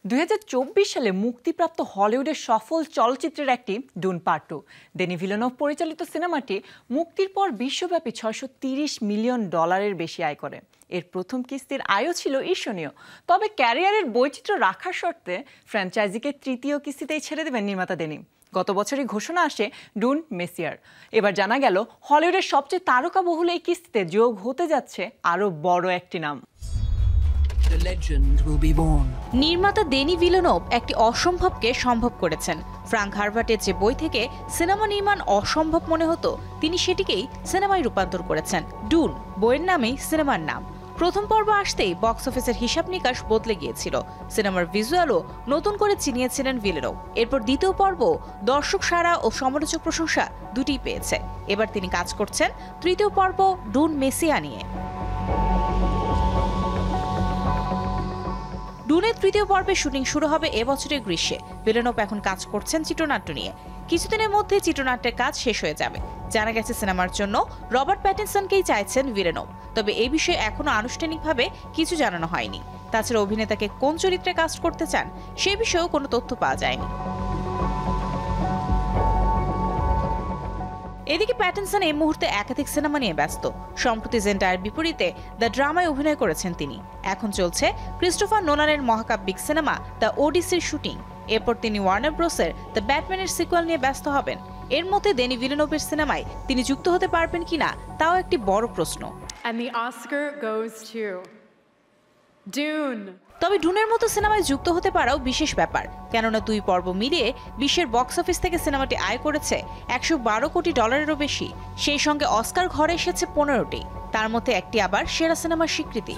2024 সালে মুক্তিপ্রাপ্ত হলিউডের সফল চলচ্চিত্রের একটি ডুন পার্ট 2 ডেনি ভিলেনভ পরিচালিত সিনেমাটি মুক্তির পর বিশ্বব্যাপী $630 মিলিয়ন বেশি আয় করে। এর প্রথম কিস্তির আয়ও ছিল ঈর্ষণীয়। তবে ক্যারিয়ারের বৈচিত্র্য রাখার শর্তে ফ্র্যাঞ্চাইজিকে তৃতীয় কিস্তিতেই ছেড়ে দেবেন নির্মাতা ডেনি। গত বছরই ঘোষণা আসে ডুন মেসিয়ার। এবার জানা গেল হলিউডের সবচেয়ে তারকাবহুল এই কিস্তিতে যোগ হতে যাচ্ছে আরও বড় একটি নাম। নির্মাতা ডেনি ভিলেনভ একটি অসম্ভবকে সম্ভব করেছেন। ফ্রাঙ্ক হারবার্টের যে বই থেকে সিনেমা নির্মাণ অসম্ভব মনে হতো, তিনি সেটিকেই সিনেমায় রূপান্তর করেছেন। ডুন বইয়ের নামেই সিনেমার নাম। প্রথম পর্ব আসতেই বক্স অফিসের হিসাব নিকাশ বদলে গিয়েছিল। সিনেমার ভিজুয়ালও নতুন করে চিনিয়েছিলেন ভিলেনভ। এরপর দ্বিতীয় পর্ব দর্শক সাড়া ও সমালোচক প্রশংসা দুটিই পেয়েছে। এবার তিনি কাজ করছেন তৃতীয় পর্ব ডুন মেসিয়া নিয়ে। ডুনের তৃতীয় পর্বের শুটিং শুরু হবে এবছরের গ্রীষ্মে। ভিলেনভ এখন কাজ করছেন চিত্রনাট্য নিয়ে। কিছুদিনের মধ্যে চিত্রনাট্যের কাজ শেষ হয়ে যাবে। জানা গেছে সিনেমার জন্য রবার্ট প্যাটিনসনকেই চাইছেন ভিলেনভ। তবে এই বিষয়ে এখনো আনুষ্ঠানিকভাবে কিছু জানানো হয়নি। তাছাড়া অভিনেতাকে কোন চরিত্রে কাস্ট করতে চান সে বিষয়েও কোনো তথ্য পাওয়া যায়নি। এদিকে প্যাটিনসন এই মুহূর্তে একাধিক সিনেমা নিয়ে ব্যস্ত। সম্প্রতি জেন্ডায়ার বিপরীতে দ্য ড্রামায় অভিনয় করেছেন তিনি। এখন চলছে ক্রিস্টোফার নোলানের মহাকাব্যিক সিনেমা দ্য ওডিসির শুটিং। এরপর তিনি ওয়ার্নার ব্রোসের দ্য ব্যাটম্যানের সিকুয়েল নিয়ে ব্যস্ত হবেন। এর মধ্যে ডেনি ভিলেনভের সিনেমায় তিনি যুক্ত হতে পারবেন কিনা তাও একটি বড় প্রশ্ন। তবে ডুনের মতো সিনেমায় যুক্ত হতে পারাও বিশেষ ব্যাপার, কেননা দুই পর্ব মিলিয়ে বিশ্বের বক্স অফিস থেকে সিনেমাটি আয় করেছে $112 কোটি বেশি। সেই সঙ্গে অস্কার ঘরে এসেছে 15টি, তার মধ্যে একটি আবার সেরা সিনেমার স্বীকৃতি।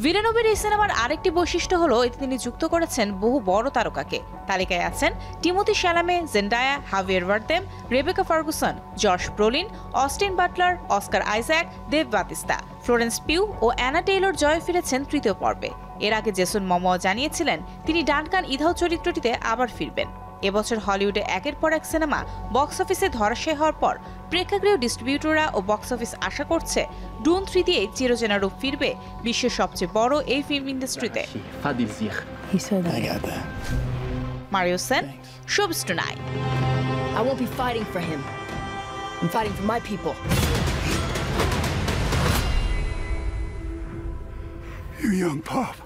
ভিলেনভের এই সিনেমার আরেকটি বৈশিষ্ট্য হলো এতে তিনি যুক্ত করেছেন বহু বড় তারকাকে। তালিকায় আছেন Timothee Chalamet, Zendaya, Javier Bardem, Rebecca Ferguson, Josh Brolin, Austin Butler, Oscar Isaac, Dave Bautista, Florence Pugh ও অ্যানা টেইলর জয়ে ফিরেছেন তৃতীয় পর্বে। এর আগে জেসন মমোয়া জানিয়েছিলেন তিনি ডানকান ইধাও চরিত্রটিতে আবার ফিরবেন। এবছর হলিউডে একের পর এক সিনেমা বক্স অফিসে ধরাশায়ী হওয়ার পর প্রেক্ষাগৃহ ডিস্ট্রিবিউটররা ও বক্স অফিস আশা করছে ডুন 3 দিয়ে চিরচেনা রূপ ফিরবে বিশ্বের সবচেয়ে বড় এই ফিল্ম ইন্ডাস্ট্রিতে। Mario Sen, showbiz tonight. I won't be fighting for him. I'm fighting for my people. You young pup.